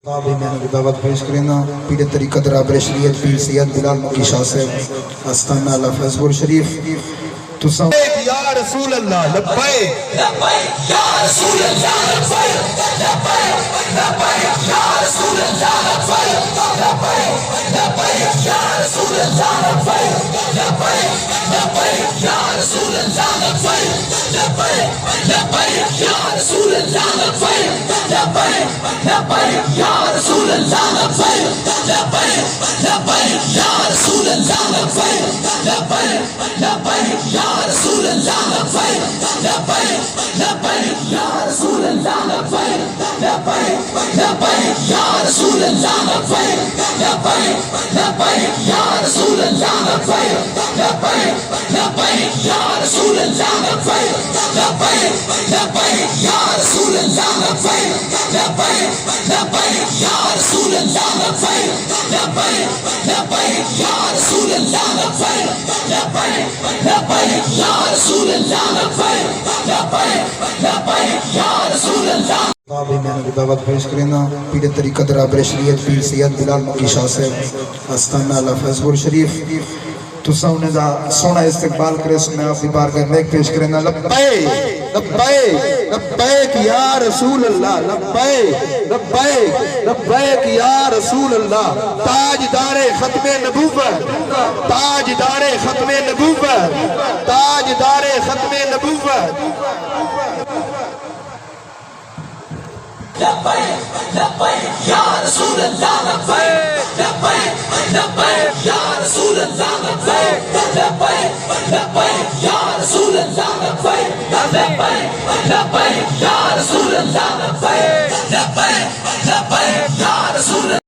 میں نے دعوت پیش کرنا پیر طریقت رابر شریعت پیر سید بلال مکی شاہ صاحب استانہ اللہ فیض پور شریف تو سب یا رسول اللہ لبیک لبیک یا رسول اللہ لبیک لبیک لبیک یا رسول اللہ لبیک لبیک لبیک یا رسول اللہ لبیک لبیک لبیک یا رسول اللہ لبیک لبیک لبیک یا رسول اللہ لبیک لبیک لبیک یا رسول اللہ لبیک لبیک لبیک یا رسول اللہ لبیک لبیک لبیک یا رسول اللہ لبیک لبیک لبیک یا رسول اللہ لبیک لبیک لبیک یا رسول اللہ لبیک لبیک لبیک یا رسول اللہ لبیک لبیک لبیک یا رسول اللہ لبیک لبیک لبیک یا رسول اللہ لبیک لبیک لبیک یا رسول اللہ لبیک لبیک لبیک یا رسول اللہ لبیک لبیک لبیک یا رسول اللہ لبیک لبیک لبیک یا رسول اللہ میں نے دعوت پیش کرنا پیر طریقت رابر شریعت پیر سید بلال مکی شاہ صاحب استانہ اللہ فیض پور شریف تو سونے دا سونا استقبال کرے سنے آپ کی بارگاہ میں پیش کرنا لبیک لبیک لبیک یا رسول اللہ لبیک لبیک لبیک یا رسول اللہ تاجدار ختم نبوت تاجدار ختم نبوت تاجدار ختم نبوت لبیک لبیک یا رسول اللہ لبیک لبیک لبیک یا رسول اللہ لبیک لبیک لبیک یا رسول اللہ لبیک لبیک لبیک یا رسول اللہ لبیک لبیک لبیک